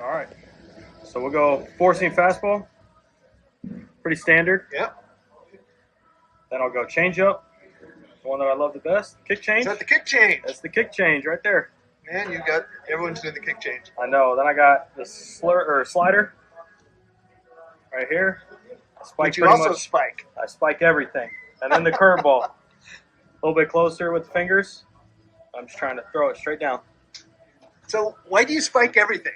All right. So we'll go four-seam fastball. Pretty standard. Yep. Then I'll go changeup. The one that I love the best. Kick change. Is that the kick change? That's the kick change right there. Man, everyone's doing the kick change. I know. Then I got the slider right here. I spike But you pretty also much. spike. I spike everything. And then the curveball. A little bit closer with the fingers. I'm just trying to throw it straight down. So why do you spike everything?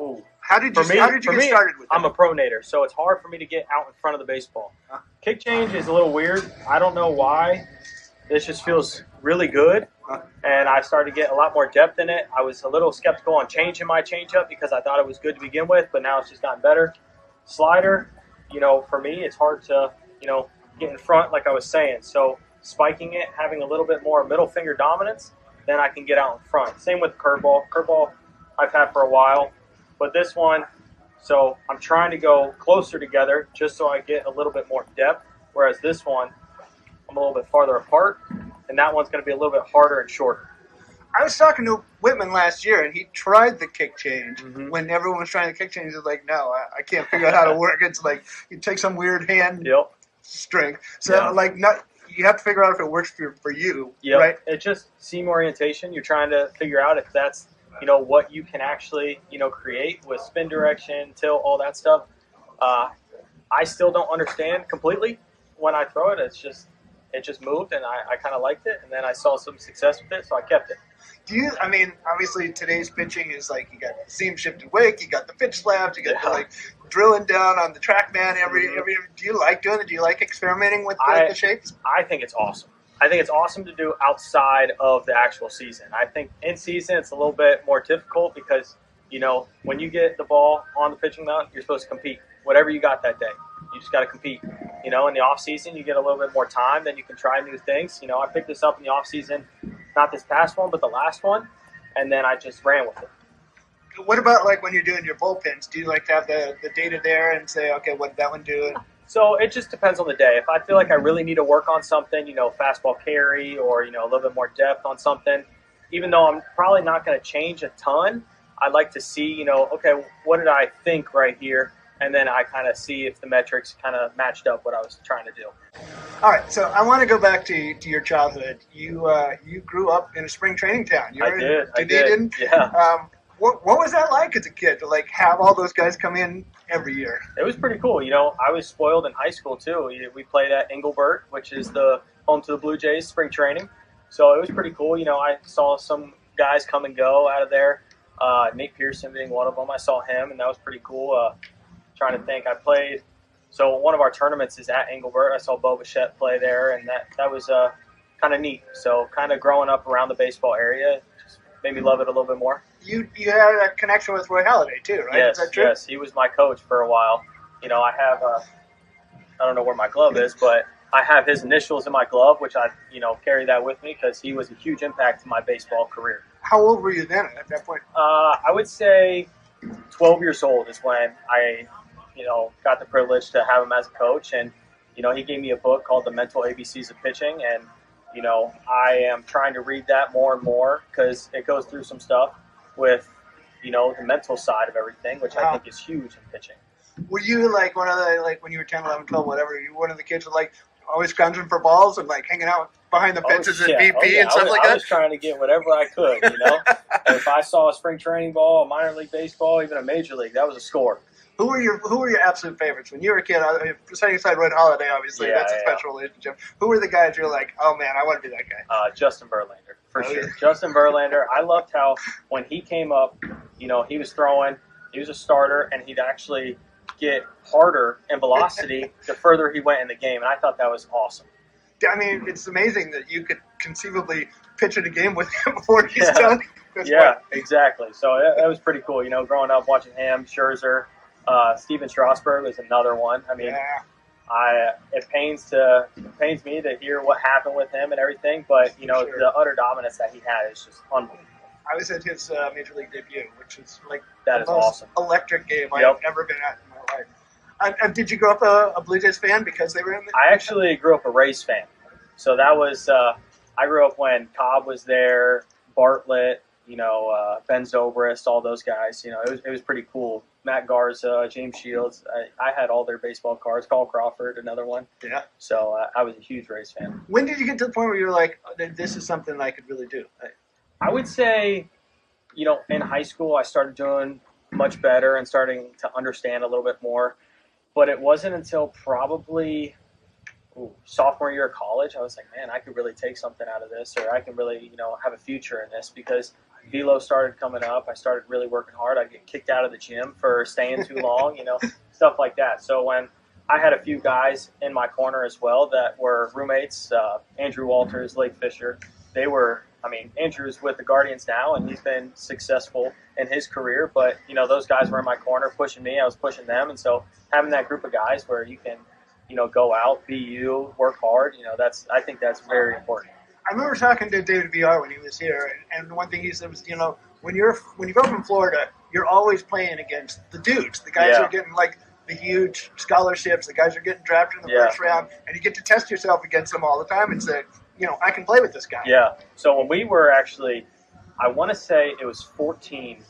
Ooh. How did you get started with that? I'm a pronator, so it's hard for me to get out in front of the baseball. Kick change is a little weird. I don't know why. This just feels really good, and I started to get a lot more depth in it. I was a little skeptical on changing my changeup because I thought it was good to begin with, but now it's just gotten better. Slider, for me, it's hard to, get in front like I was saying. So spiking it, having a little bit more middle finger dominance, then I can get out in front. Same with curveball. Curveball I've had for a while, but this one, so I'm trying to go closer together just so I get a little bit more depth, whereas this one, I'm a little bit farther apart, and that one's going to be a little bit harder and shorter. I was talking to Whitman last year, and he tried the kick change. When everyone was trying the kick change, he was like, no, I can't figure out how to work. It's like you take some weird hand strength. So, you have to figure out if it works for you, right? It's just seam orientation. You're trying to figure out if that's, what you can actually, create with spin direction, tilt, all that stuff. I still don't understand completely when I throw it. It just moved, and I kind of liked it, and then I saw some success with it, so I kept it. Obviously today's pitching is like you got the seam shifted wake, you got the pitch slabs, you got the drilling down on the TrackMan every. Do you like doing it? Do you like experimenting with the shapes? I think it's awesome. I think it's awesome to do outside of the actual season. I think in season it's a little bit more difficult because when you get the ball on the pitching mound, you're supposed to compete. Whatever you got that day, you just got to compete. In the off season, you get a little bit more time, then you can try new things. I picked this up in the off season, not this past one, but the last one, and then I just ran with it. What about like when you're doing your bullpens? Do you like to have the data there and say, okay, what did that one do? So it just depends on the day. If I feel like I really need to work on something, fastball carry or, a little bit more depth on something, even though I'm probably not going to change a ton, I'd like to see, okay, what did I think right here? And then I kind of see if the metrics kind of matched up what I was trying to do. All right, so I want to go back to your childhood. You grew up in a spring training town. I did. Yeah. What was that like as a kid to have all those guys come in every year? It was pretty cool. I was spoiled in high school too. We played at Engelbert, which is the home to the Blue Jays spring training. So it was pretty cool. I saw some guys come and go out of there. Nate Pearson being one of them. I saw him, and that was pretty cool. Trying to think, I played. So one of our tournaments is at Engelbert. I saw Bo Bichette play there, and that was kind of neat. So kind of growing up around the baseball area just made me love it a little bit more. You had a connection with Roy Halladay too, right? Yes, is that true? Yes. He was my coach for a while. I have I don't know where my glove is, but I have his initials in my glove, which I carry that with me because he was a huge impact to my baseball career. How old were you then at that point? I would say 12 years old is when I got the privilege to have him as a coach, and he gave me a book called The Mental ABCs of Pitching, and I am trying to read that more and more because it goes through some stuff with the mental side of everything, which I think is huge in pitching. Were you one of the when you were 10, 11, 12, whatever? You were one of the kids who always scrounging for balls and hanging out behind the fences at BP and stuff like that? I was trying to get whatever I could. If I saw a spring training ball, a minor league baseball, even a major league, that was a score. Who were your absolute favorites when you were a kid? Setting aside Roy Halladay, obviously, that's a special relationship. Who were the guys you're like, oh man, I want to be that guy? Justin Verlander, for sure. Yeah. Justin Verlander. I loved how when he came up, he was throwing, he was a starter, and he'd actually get harder in velocity the further he went in the game, and I thought that was awesome. It's amazing that you could conceivably pitch in a game with him before he's done. Exactly. So that was pretty cool. Growing up watching him, Scherzer. Steven Strasburg was another one. It pains me to hear what happened with him and everything, but the utter dominance that he had is just unbelievable. I was at his major league debut, which is that is awesome. Electric game I've ever been at in my life. And did you grow up a Blue Jays fan because they were in the I actually grew up a Rays fan, so that was I grew up when Cobb was there, Bartlett, Ben Zobrist, all those guys. It was pretty cool. Matt Garza, James Shields. I had all their baseball cards. Carl Crawford, another one. Yeah. So I was a huge race fan. When did you get to the point where you were like, oh, this is something I could really do? I would say, in high school, I started doing much better and starting to understand a little bit more. But it wasn't until probably sophomore year of college, I was like, man, I could really take something out of this, or I can really, have a future in this, because velo started coming up. I started really working hard. I'd get kicked out of the gym for staying too long, stuff like that. So when I had a few guys in my corner as well that were roommates, Andrew Walters, Lake Fisher, Andrew's with the Guardians now, and he's been successful in his career, but, those guys were in my corner pushing me. I was pushing them, and so having that group of guys where you can, go out, be you, work hard, I think that's very important. I remember talking to David VR when he was here, and one thing he said was, when you go from Florida, you're always playing against the dudes, the guys who are getting like the huge scholarships, the guys who are getting drafted in the first round, and you get to test yourself against them all the time and say, I can play with this guy. Yeah. So when we were actually, I want to say it was 14,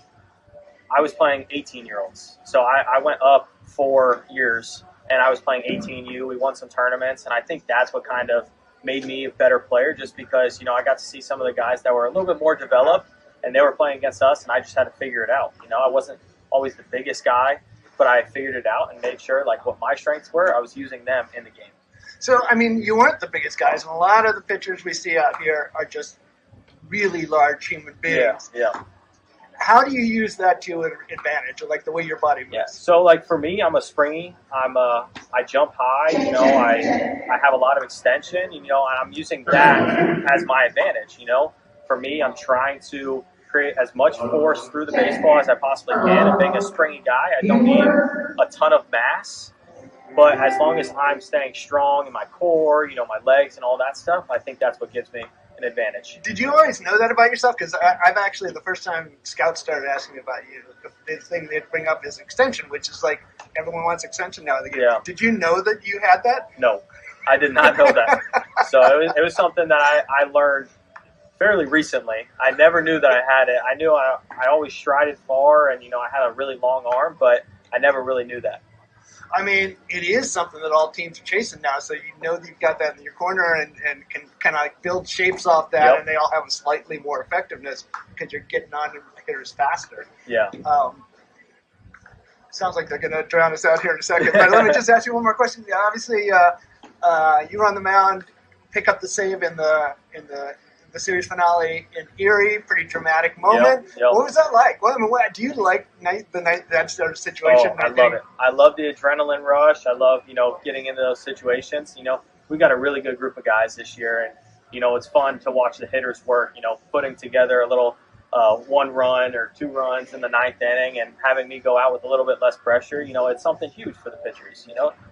I was playing 18-year-olds. So I went up 4 years, and I was playing 18U. We won some tournaments, and I think that's what kind of made me a better player, just because, I got to see some of the guys that were a little bit more developed, and they were playing against us, and I just had to figure it out. I wasn't always the biggest guy, but I figured it out and made sure, what my strengths were, I was using them in the game. So, you weren't the biggest guys, and a lot of the pitchers we see out here are just really large human beings. Yeah. How do you use that to an advantage, or the way your body moves? Yeah. So, for me, I'm a springy. I jump high. I have a lot of extension. And I'm using that as my advantage. For me, I'm trying to create as much force through the baseball as I possibly can. And being a springy guy, I don't need a ton of mass. But as long as I'm staying strong in my core, my legs and all that stuff, I think that's what gives me an advantage. Did you always know that about yourself? Because I've actually, the first time scouts started asking me about you, the thing they'd bring up is extension, which is everyone wants extension now. Yeah. Did you know that you had that? No, I did not know that. So it was something that I learned fairly recently. I never knew that I had it. I knew I always strided far, and, I had a really long arm, but I never really knew that. It is something that all teams are chasing now, so that you've got that in your corner and can kind of build shapes off that, and they all have a slightly more effectiveness because you're getting on hitters faster. Yeah. Sounds like they're going to drown us out here in a second, but let me just ask you one more question. Obviously, you were on the mound, pick up the save in the series finale in Erie, pretty dramatic moment. Yep. What was that like? Do you like that sort of situation? I love it. I love the adrenaline rush. I love, getting into those situations. We got a really good group of guys this year, and, it's fun to watch the hitters work, putting together a little 1 run or 2 runs in the 9th inning and having me go out with a little bit less pressure. It's something huge for the pitchers.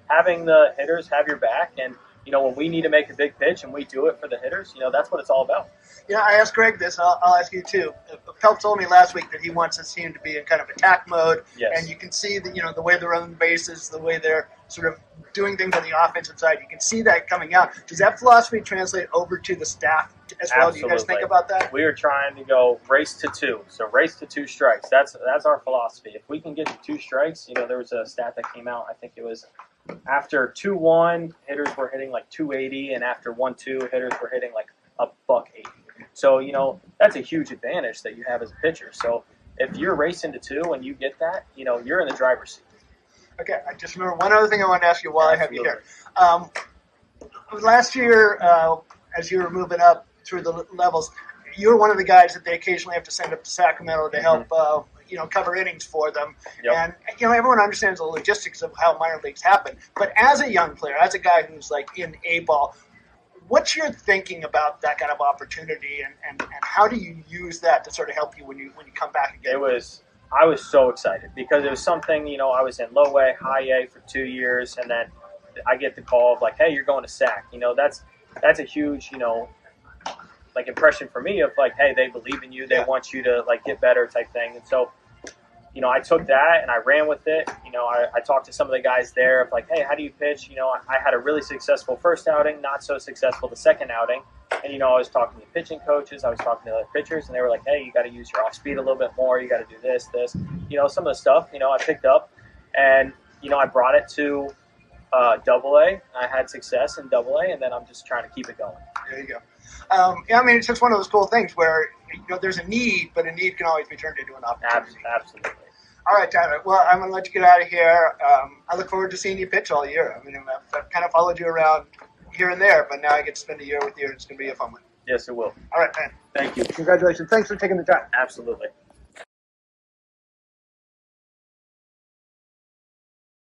Having the hitters have your back, and when we need to make a big pitch and we do it for the hitters, that's what it's all about. Yeah, I asked Greg this. I'll ask you too. Phelps told me last week that he wants his team to be in kind of attack mode. Yes. And you can see that, the way they're running the bases, the way they're sort of doing things on the offensive side. You can see that coming out. Does that philosophy translate over to the staff as well? Absolutely. Do you guys think about that? We are trying to go race to 2. So race to 2 strikes. That's our philosophy. If we can get to 2 strikes, there was a stat that came out. I think it was after 2-1, hitters were hitting 280, and after 1-2, hitters were hitting $180. So, that's a huge advantage that you have as a pitcher. So if you're racing to 2 and you get that, you're in the driver's seat. Okay, I just remember one other thing I wanted to ask you while I have you here. Last year, as you were moving up through the levels, you were one of the guys that they occasionally have to send up to Sacramento to help cover innings for them. Yep. And, everyone understands the logistics of how minor leagues happen. But as a young player, as a guy who's in A-ball, what's your thinking about that kind of opportunity, and how do you use that to sort of help you when you come back again? I was so excited because it was something, I was in low A, high A for 2 years, and then I get the call of hey, you're going to SAC. That's a huge, impression for me of hey, they believe in you, they want you to get better type thing. And so, I took that and I ran with it. I talked to some of the guys there of like, hey, how do you pitch? I had a really successful first outing, not so successful the second outing. And, I was talking to pitching coaches, I was talking to other pitchers, and they were like, hey, you got to use your off speed a little bit more. You got to do this. Some of the stuff, I picked up, and, I brought it to AA. I had success in AA, and then I'm just trying to keep it going. There you go. It's just one of those cool things where, there's a need, but a need can always be turned into an opportunity. Absolutely. All right, Tyler. Well, I'm going to let you get out of here. I look forward to seeing you pitch all year. I've kind of followed you around here and there, but now I get to spend a year with you, and it's going to be a fun one. Yes, it will. All right, man. Thank you. Congratulations. Thanks for taking the time. Absolutely.